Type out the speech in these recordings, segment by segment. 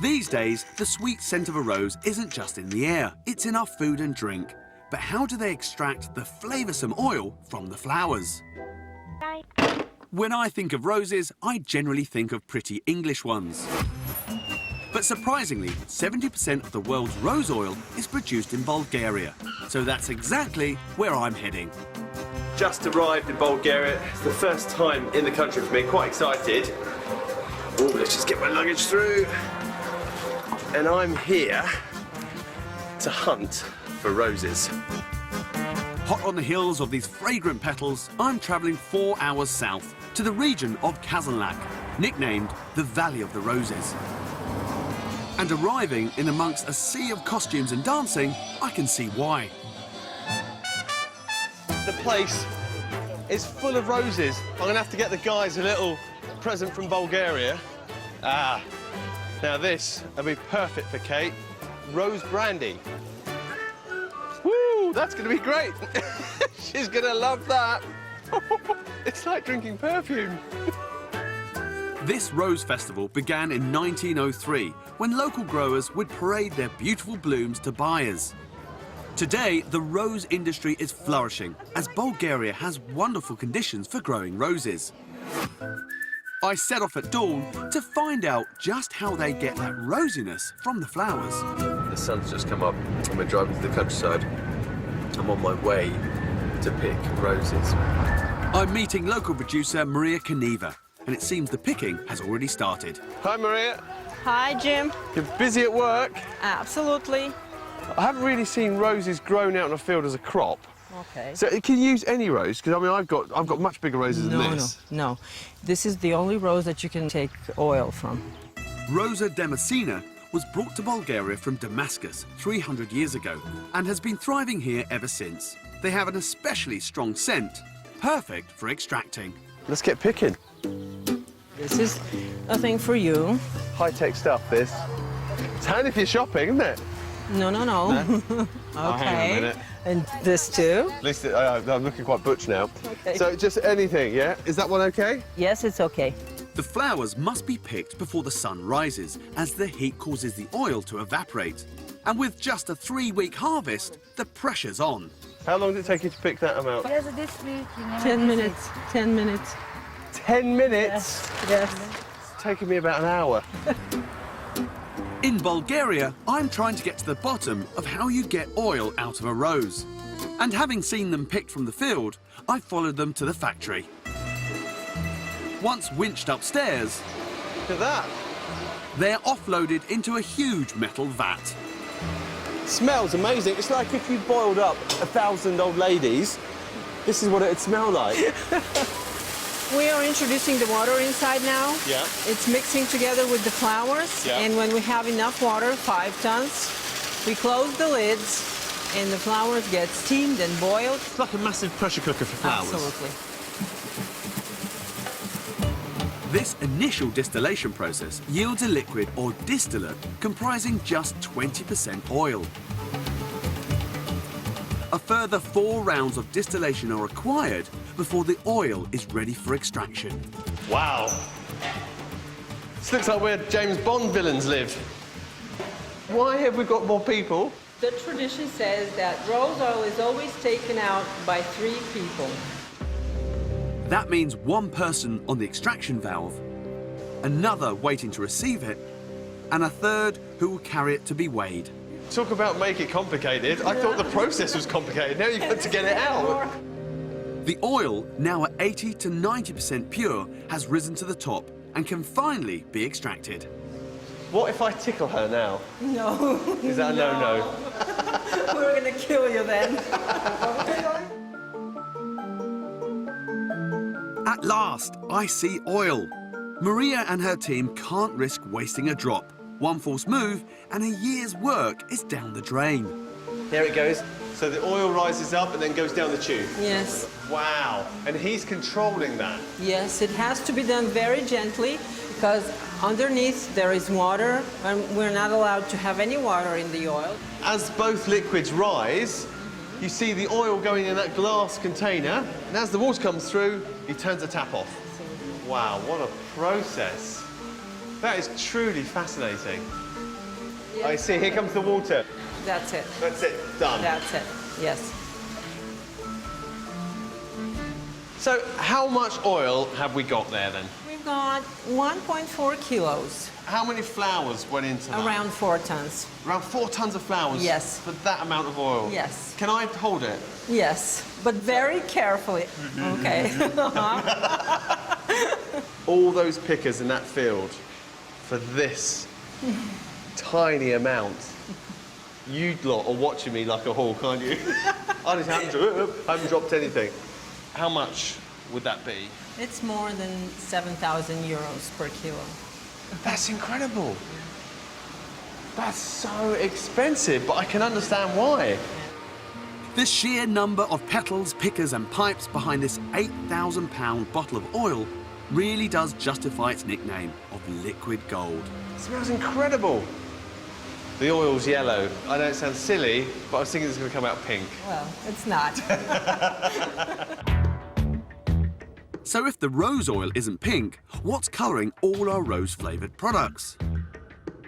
These days, the sweet scent of a rose isn't just in the air, it's in our food and drink. But how do they extract the flavoursome oil from the flowers? When I think of roses, I generally think of pretty English ones. But surprisingly, 70% of the world's rose oil is produced in Bulgaria. So that's exactly where I'm heading. Just arrived in Bulgaria. It's the first time in the country for me. Quite excited. Oh, let's just get my luggage through. And I'm here to hunt for roses. Hot on the heels of these fragrant petals, I'm travelling 4 hours south to the region of Kazanlak, nicknamed the Valley of the Roses. And arriving in amongst a sea of costumes and dancing, I can see why. The place is full of roses. I'm going to have to get the guys a little present from Bulgaria. Now this will be perfect for Kate. Rose brandy. Woo, that's going to be great. She's going to love that. It's like drinking perfume. This Rose Festival began in 1903, when local growers would parade their beautiful blooms to buyers. Today, the rose industry is flourishing, as Bulgaria has wonderful conditions for growing roses. I set off at dawn to find out just how they get that rosiness from the flowers. The sun's just come up and we're driving to the countryside. I'm on my way to pick roses. I'm meeting local producer Maria Kaneva, and it seems the picking has already started. Hi, Maria. Hi, Jim. You're busy at work? Absolutely. I haven't really seen roses grown out in a field as a crop. Okay. So can you use any rose? Because I mean, I've got much bigger roses than this. No. This is the only rose that you can take oil from. Rosa Damascena was brought to Bulgaria from Damascus 300 years ago and has been thriving here ever since. They have an especially strong scent, perfect for extracting. Let's get picking. This is a thing for you. High-tech stuff, this. It's handy for your shopping, isn't it? No. No? Oh, hang on a minute. And this too? At least I'm looking quite butch now. Okay. So just anything, yeah? Is that one okay? Yes, it's okay. The flowers must be picked before the sun rises, as the heat causes the oil to evaporate. And with just a 3-week harvest, the pressure's on. How long did it take you to pick that amount? 10 minutes. 10 minutes. 10 minutes? Yes. It's taken me about an hour. In Bulgaria, I'm trying to get to the bottom of how you get oil out of a rose. And having seen them picked from the field, I followed them to the factory. Once winched upstairs, Look at that. they're offloaded into a huge metal vat. It smells amazing. It's like if you boiled up 1,000 old ladies, this is what it'd smell like. We are introducing the water inside now. Yeah. It's mixing together with the flowers. Yeah. And when we have enough water, 5 tons, we close the lids and the flowers get steamed and boiled. It's like a massive pressure cooker for flowers. Absolutely. This initial distillation process yields a liquid or distillate comprising just 20% oil. A further 4 rounds of distillation are required before the oil is ready for extraction. Wow. This looks like where James Bond villains live. Why have we got more people? The tradition says that rose oil is always taken out by 3 people. That means 1 person on the extraction valve, another waiting to receive it, and a third who will carry it to be weighed. Talk about make it complicated. I thought the process was complicated. Now you've got to get it out. The oil, now at 80 to 90% pure, has risen to the top and can finally be extracted. What if I tickle her now? No. Is that a no-no? We're going to kill you then. At last, I see oil. Maria and her team can't risk wasting a drop. 1 false move and a year's work is down the drain. There it goes. So the oil rises up and then goes down the tube. Yes. Wow. And he's controlling that. Yes, it has to be done very gently because underneath there is water and we're not allowed to have any water in the oil. As both liquids rise, you see the oil going in that glass container, and as the water comes through, he turns the tap off. Wow, what a process. That is truly fascinating. I see, here comes the water. That's it. That's it, done. That's it, yes. So how much oil have we got there then? We've got 1.4 kilos, How many flowers went into that? around 4 tons. Around 4 tons of flowers? Yes. For that amount of oil? Yes. Can I hold it? Yes, but very carefully. Okay. All those pickers in that field for this tiny amount. You lot are watching me like a hawk, aren't you? I just haven't dropped anything. How much would that be? It's more than 7,000 euros per kilo. That's incredible. That's so expensive, but I can understand why. The sheer number of petals, pickers and pipes behind this £8,000 bottle of oil really does justify its nickname of liquid gold. It smells incredible. The oil's yellow. I know it sounds silly, but I was thinking it's going to come out pink. Well, it's not. So if the rose oil isn't pink, what's colouring all our rose-flavoured products?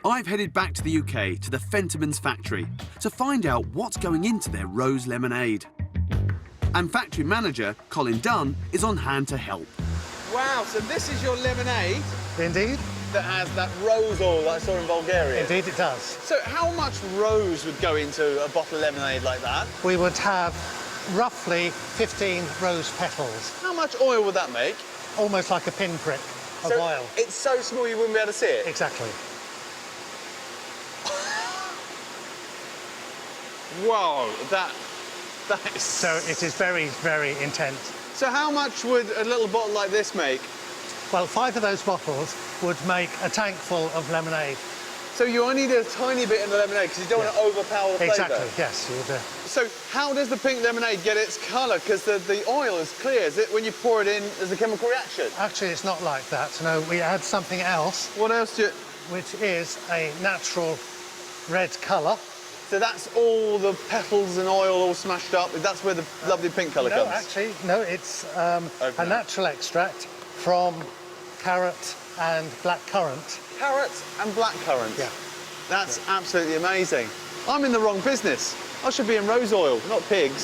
I've headed back to the UK to the Fentimans factory to find out what's going into their rose lemonade. And factory manager Colin Dunn is on hand to help. Wow, so this is your lemonade Indeed. that has that rose oil that I saw in Bulgaria. Indeed it does. So how much rose would go into a bottle of lemonade like that? We would have roughly 15 rose petals, How much oil would that make? almost like a pinprick of So oil. it's so small you wouldn't be able to see it? Exactly. Whoa, that is... So it is very, very intense. So how much would a little bottle like this make? Well, 5 of those bottles would make a tank full of lemonade. So you only need a tiny bit in the lemonade because you don't want to overpower the flavour. Exactly, yes. You would, So how does the pink lemonade get its colour? Because the oil is clear. Is it when you pour it in, there's a chemical reaction? Actually, it's not like that. No, we add something else, What else do you... which is a natural red colour. So that's all the petals and oil all smashed up. That's where the lovely pink colour No, comes. actually, no, it's a Open it. natural extract from carrot and black currant. Carrot and blackcurrant. Yeah. That's absolutely amazing. I'm in the wrong business. I should be in rose oil, not pigs.